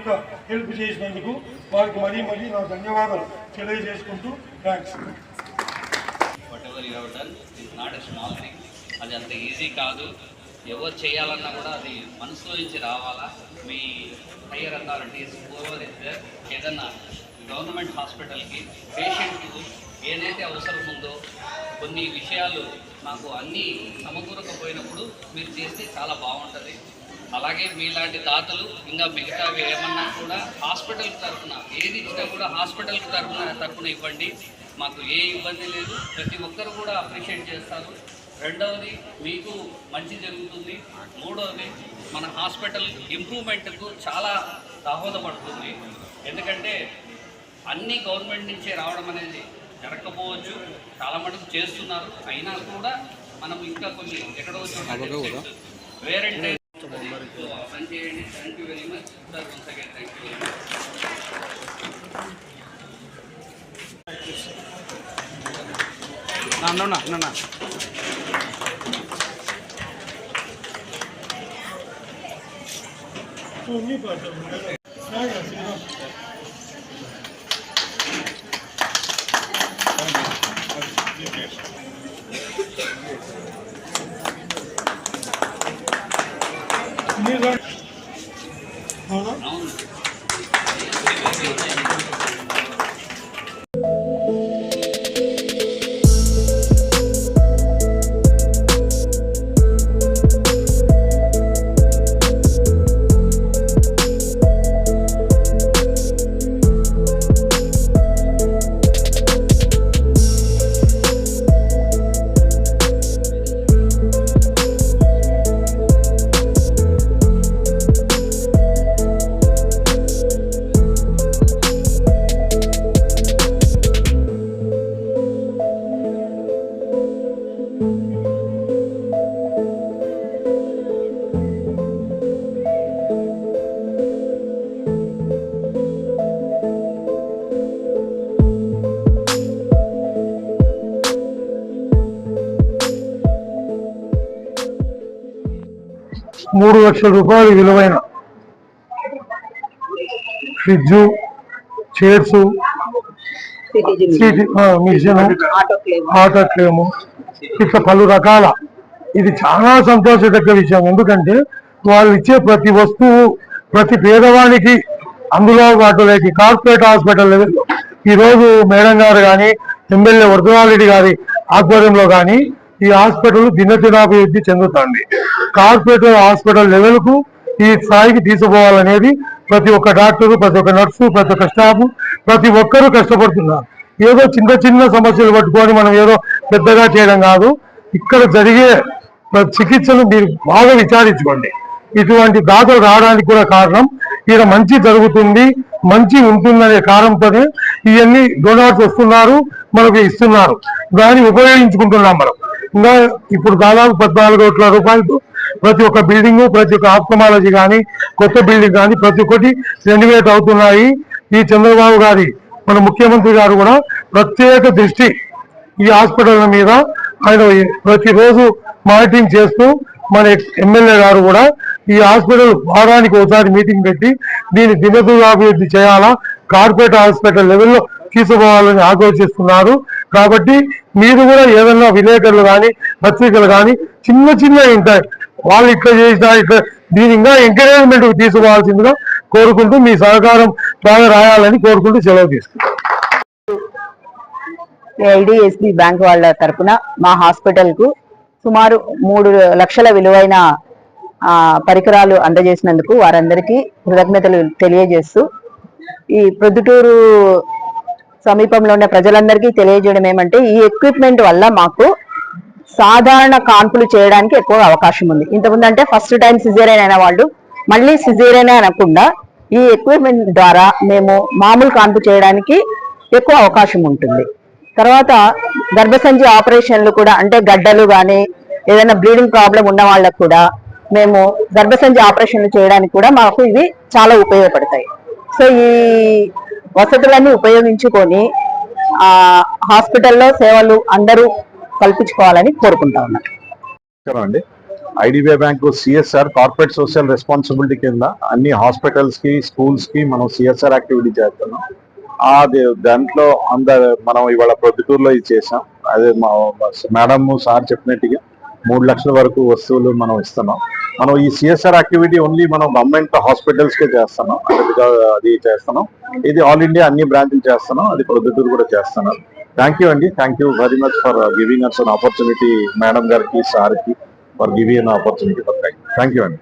ఇంత హెల్ప్ చేసినందుకు వారికి మరీ మరీ నా ధన్యవాదాలు తెలియజేసుకుంటూ థ్యాంక్స్. అది అంత ఈజీ కాదు. ఎవరు చేయాలన్నా కూడా అది మనసులో నుంచి రావాలా. మీ హైయర్ అథారిటీస్ ఏదన్నా గవర్నమెంట్ హాస్పిటల్కి పేషెంట్కు ఏదైతే అవసరం ఉందో కొన్ని విషయాలు నాకు అన్నీ సమకూరకపోయినప్పుడు మీరు చేస్తే చాలా బాగుంటుంది. అలాగే మీలాంటి దాతలు ఇంకా మిగతావి ఏమన్నా కూడా హాస్పిటల్కి తరఫున ఏది ఇచ్చినా కూడా హాస్పిటల్కి తరఫున ఇవ్వండి. మాకు ఏ ఇబ్బంది లేదు. ప్రతి ఒక్కరు కూడా అప్రిషియేట్ చేస్తారు. రెండవది మీకు మంచి జరుగుతుంది. మూడవది మన హాస్పిటల్ ఇంప్రూవ్మెంట్కు చాలా దోహదపడుతుంది. ఎందుకంటే అన్నీ గవర్నమెంట్ నుంచే రావడం అనేది జరగకపోవచ్చు, చాలా మటుకు చేస్తున్నారు. అయినా కూడా మనం ఇంకా కొన్ని ఎక్కడో వేరే పనిచేయండి. Thank you very much sir. Once again thank you very much. అవును. 3 లక్షల రూపాయలు విలువైన ఫ్రిడ్జ్, చైర్స్, మిషన్, ఆటోక్లేము ఇట్లా పలు రకాల. ఇది చాలా సంతోషదగ్గ విషయం. ఎందుకంటే వాళ్ళు ఇచ్చే ప్రతి వస్తువు ప్రతి పేదవానికి అందుబాటులోకి కార్పొరేట్ హాస్పిటల్ లెవెల్లో ఈరోజు మేడం గారు కానీ ఎమ్మెల్యే వరదరారెడ్డి గారి ఆధ్వర్యంలో కానీ ఈ హాస్పిటల్ దినదినాభివృద్ధి చెందుతుంది. కార్పొరేట్ హాస్పిటల్ లెవెల్కు ఈ స్థాయికి తీసుకుపోవాలనేది ప్రతి ఒక్క డాక్టరు, ప్రతి ఒక్క నర్సు, ప్రతి ఒక్క స్టాఫ్, ప్రతి ఒక్కరూ కష్టపడుతున్నారు. ఏదో చిన్న చిన్న సమస్యలు పట్టుకొని మనం ఏదో పెద్దగా చేయడం కాదు. ఇక్కడ జరిగే చికిత్సలు మీరు బాగా విచారించుకోండి. ఇటువంటి దాతలు రావడానికి కూడా కారణం ఇక్కడ మంచి జరుగుతుంది, మంచి ఉంటుందనే కారణంతోనే ఇవన్నీ డోనార్స్ వస్తున్నారు, మనకు ఇస్తున్నారు. దాన్ని ఉపయోగించుకుంటున్నాం మనం. ఇంకా ఇప్పుడు దాదాపు 14 కోట్ల రూపాయలతో ప్రతి ఒక్క బిల్డింగు, ప్రతి ఒక్క ఆప్థమాలజీ కానీ కొత్త బిల్డింగ్ కానీ ప్రతి ఒక్కటి రెనోవేట్ అవుతున్నాయి. ఈ చంద్రబాబు గారి మన ముఖ్యమంత్రి గారు కూడా ప్రత్యేక దృష్టి ఈ హాస్పిటల్ మీద ఆయన ప్రతిరోజు మానిటరింగ్ చేస్తూ, మన ఎమ్మెల్యే గారు కూడా ఈ హాస్పిటల్ వారానికి ఒకసారి మీటింగ్ పెట్టి దీన్ని దినదినాభివృద్ధి చేయాలా, కార్పొరేట్ హాస్పిటల్ లెవెల్లో తీసుకోవాలని ఆలోచిస్తున్నారు. కాబట్టి మీరు కూడా ఏదన్నా విలేకరులు కానీ పత్రికలు కానీ చిన్న చిన్న ఉంటాయి, వాళ్ళు ఇట్లా చేసినా ఇట్లా దీని ఇంకా ఎంకరేజ్మెంట్ తీసుకోవాల్సిందిగా కోరుకుంటూ మీ సహకారం బాగా రాయాలని కోరుకుంటూ సెలవు తీసుకుంటాం. ఐడిఎస్బి బ్యాంక్ వాళ్ళ తరఫున మా హాస్పిటల్ కు సుమారు 3 లక్షల విలువైన పరికరాలు అందజేసినందుకు వారందరికీ కృతజ్ఞతలు తెలియజేస్తూ, ఈ ప్రొద్దుటూరు సమీపంలో ఉన్న ప్రజలందరికీ తెలియజేయడం ఏమంటే, ఈ ఎక్విప్మెంట్ వల్ల మాకు సాధారణ కాన్పులు చేయడానికి ఎక్కువ అవకాశం ఉంది. ఇంతకుముందు అంటే ఫస్ట్ టైం సిజేరియన్ అయిన వాళ్ళు మళ్ళీ సిజేరియన్ అనకుండా ఈ ఎక్విప్మెంట్ ద్వారా మేము మామూలు కాన్పు చేయడానికి ఎక్కువ అవకాశం ఉంటుంది. తర్వాత గర్భసంచి ఆపరేషన్లు కూడా, అంటే గడ్డలు కానీ ఏదైనా బ్లీడింగ్ ప్రాబ్లం ఉన్న వాళ్ళకు కూడా మేము గర్భసంచి ఆపరేషన్లు చేయడానికి కూడా మాకు ఇవి చాలా ఉపయోగపడతాయి. సో ఈ వసతులన్నీ ఉపయోగించుకొని హాస్పిటల్లో సేవలు అందరూ కల్పించుకోవాలని కోరుకుంటా ఉన్నాం. IDBI bank CSR corporate social responsibility కింద అన్ని హాస్పిటల్స్ కి స్కూల్స్ కి మనం సిఎస్ఆర్ యాక్టివిటీ చేస్తున్నాం. దాంట్లో మనం ఇవాళ ప్రొద్దుటూరులో ఇది చేసాం. అదే మా మేడం సార్ చెప్పినట్టుగా 3 లక్షల వరకు వస్తువులు మనం ఇస్తున్నాం. మనం ఈ సిఎస్ఆర్ యాక్టివిటీ ఓన్లీ మనం గవర్నమెంట్ హాస్పిటల్స్ కే చేస్తున్నాం, అది చేస్తున్నాం. ఇది ఆల్ ఇండియా అన్ని బ్రాంచ్లు చేస్తున్నాం, అది ప్రొద్దుటూరు కూడా చేస్తున్నాం. థ్యాంక్ యూ అండి, thank you very much for giving us an opportunity, madam గారికి సార్కి for giving an opportunity for thank you అండి.